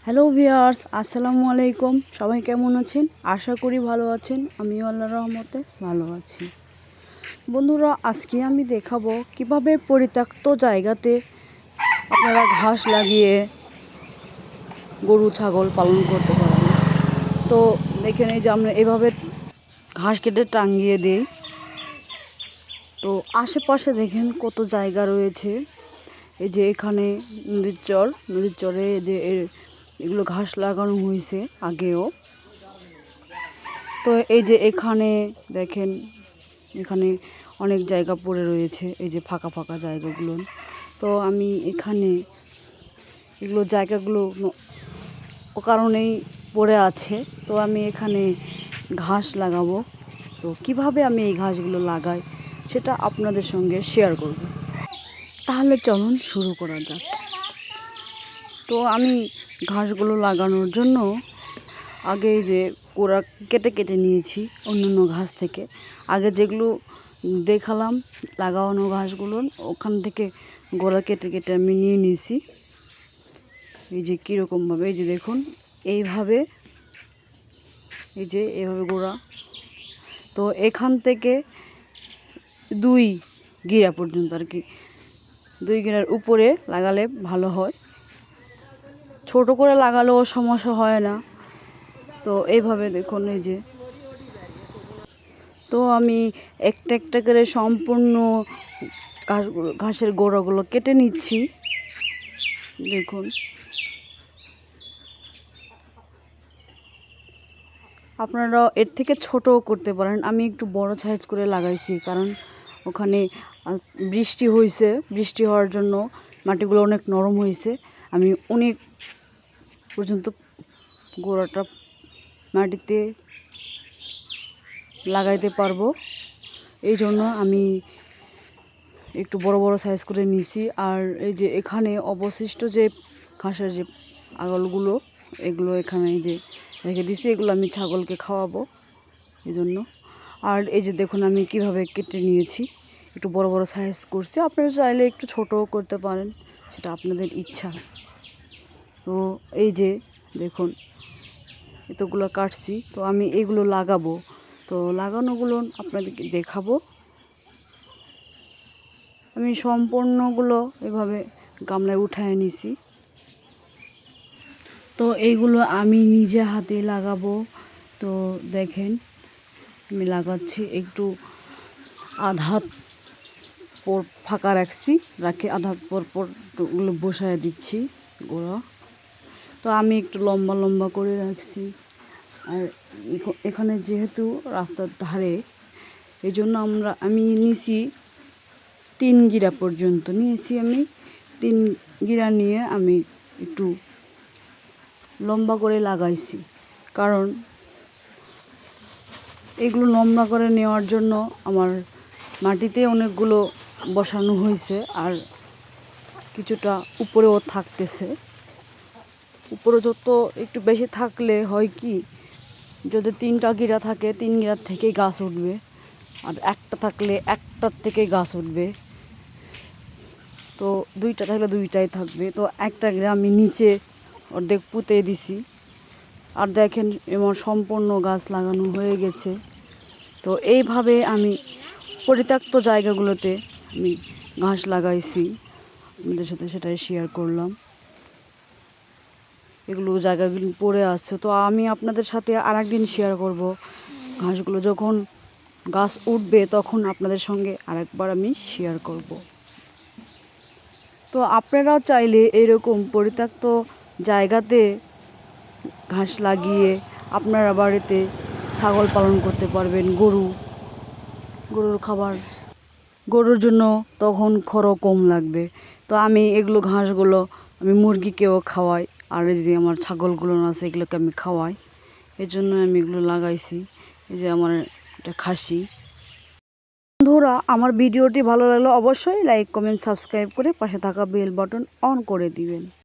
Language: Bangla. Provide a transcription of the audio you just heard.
হ্যালো ভিউয়ার্স, আসসালামু আলাইকুম। সবাই কেমন আছেন? আশা করি ভালো আছেন। আমিও আল্লাহর রহমতে ভালো আছি। বন্ধুরা, আজকে আমি দেখাবো কিভাবে পরিত্যক্ত জায়গাতে আপনারা ঘাস লাগিয়ে গরু ছাগল পালন করতে পারেন। তো দেখেন, এই যে আমরা এভাবে ঘাস কেটে টাঙিয়ে দিই। তো আশেপাশে দেখেন কত জায়গা রয়েছে। এই যে এখানে নদীর চরে যে এগুলো ঘাস লাগানো হয়েছে আগেও। তো এই যে এখানে দেখেন, এখানে অনেক জায়গা পড়ে রয়েছে, এই যে ফাঁকা ফাঁকা জায়গাগুলো। তো আমি এখানে এগুলো জায়গাগুলো ও কারণেই পড়ে আছে। তো আমি এখানে ঘাস লাগাবো। তো কিভাবে আমি এই ঘাসগুলো লাগাই সেটা আপনাদের সঙ্গে শেয়ার করব। তাহলে চলুন শুরু করা যাক। তো আমি ঘাসগুলো লাগানোর জন্য আগে যে গোড়া কেটে কেটে নিয়েছি অন্যান্য ঘাস থেকে। আগে যেগুলো দেখালাম লাগানো ঘাসগুলো, ওখান থেকে গোড়া কেটে কেটে আমি নিয়ে নিয়েছি। এই যে কীরকমভাবে, এই যে দেখুন এইভাবে, এই যে এইভাবে গোড়া। তো এখান থেকে 2 গিরা পর্যন্ত আর কি, 2 গিরার উপরে লাগালে ভালো হয়। ছোট করে লাগালেও সমস্যা হয় না। তো এইভাবে দেখুন, এই যে তো আমি একটা একটা করে সম্পূর্ণ ঘাসের গোড়াগুলো কেটে নিচ্ছি। দেখুন, আপনারা এর থেকে ছোটও করতে পারেন। আমি একটু বড় সাইজ করে লাগাইছি, কারণ ওখানে বৃষ্টি হওয়ার জন্য মাটিগুলো অনেক নরম হয়েছে। আমি অনেক পর্যন্ত গোড়াটা মাটিতে লাগাইতে পারবো। এই জন্য আমি একটু বড় বড় সাইজ করে নিছি। আর এই যে এখানে অবশিষ্ট যে ঘাসের যে আগলগুলো, এগুলো এখানে এই যে রেখে দিছি, এগুলো আমি ছাগলকে খাওয়াবো এই জন্য। আর এই যে দেখুন আমি কিভাবে কেটে নিয়েছি, একটু বড় বড় সাইজ করছি। আপনারা চাইলে একটু ছোটও করতে পারেন, সেটা আপনাদের ইচ্ছা। তো এই যে দেখুন এতগুলো কাটছি। তো আমি এগুলো লাগাবো। তো লাগানোগুলো আপনাদেরকে দেখাবো। আমি সম্পূর্ণগুলো এভাবে গামলায় উঠায় নিছি। তো এইগুলো আমি নিজে হাতে লাগাবো। তো দেখেন আমি লাগাচ্ছি, একটু আধা পর ফাঁকা রাখি আধা পর ওগুলো বসায় দিচ্ছি গোড়া। তো আমি একটু লম্বা লম্বা করে রাখছি। আর এখানে যেহেতু রাস্তার ধারে, এই জন্য আমি নিয়েছি 3 গিরা পর্যন্ত নিয়েছি। আমি 3 গিরা নিয়ে আমি একটু লম্বা করে লাগাইছি, কারণ এগুলো লম্বা করে নেওয়ার জন্য আমার মাটিতে অনেকগুলো বসানো হয়েছে, আর কিছুটা উপরেও থাকতেছে। উপরে যত একটু বেশি থাকলে হয় কি, যদি 3টা গিরা থাকে 3 গিরার থেকেই গাছ উঠবে, আর একটা থাকলে একটার থেকেই গাছ উঠবে। তো 2টা থাকলে 2টাই থাকবে। তো একটা গিরা আমি নিচে অর্ধেক পুঁতে দিছি। আর দেখেন আমার সম্পূর্ণ গাছ লাগানো হয়ে গেছে। তো এইভাবে আমি পরিত্যক্ত জায়গাগুলোতে আমি ঘাস লাগাইছি, আপনাদের সাথে সেটাই শেয়ার করলাম। এগুলো জায়গাগুলো পড়ে আছে। তো আমি আপনাদের সাথে আরেকদিন শেয়ার করব। ঘাসগুলো যখন গাছ উঠবে তখন আপনাদের সঙ্গে আরেকবার আমি শেয়ার করব। তো আপনারাও চাইলে এরকম পরিত্যক্ত জায়গাতে ঘাস লাগিয়ে আপনারা বাড়িতে ছাগল পালন করতে পারবেন। গরুর খাবার, গরুর জন্য তখন খড়ও কম লাগবে। তো আমি এগুলো ঘাসগুলো আমি মুরগিকেও খাওয়াই, আর এই যে আমার ছাগলগুলো আছে এগুলোকে আমি খাওয়াই। এই জন্য আমি এগুলো লাগাইছি। এই যে আমার এটা খাসি। বন্ধুরা, আমার ভিডিওটি ভালো লাগলে অবশ্যই লাইক কমেন্ট সাবস্ক্রাইব করে পাশে থাকা বেল বাটন অন করে দিবেন।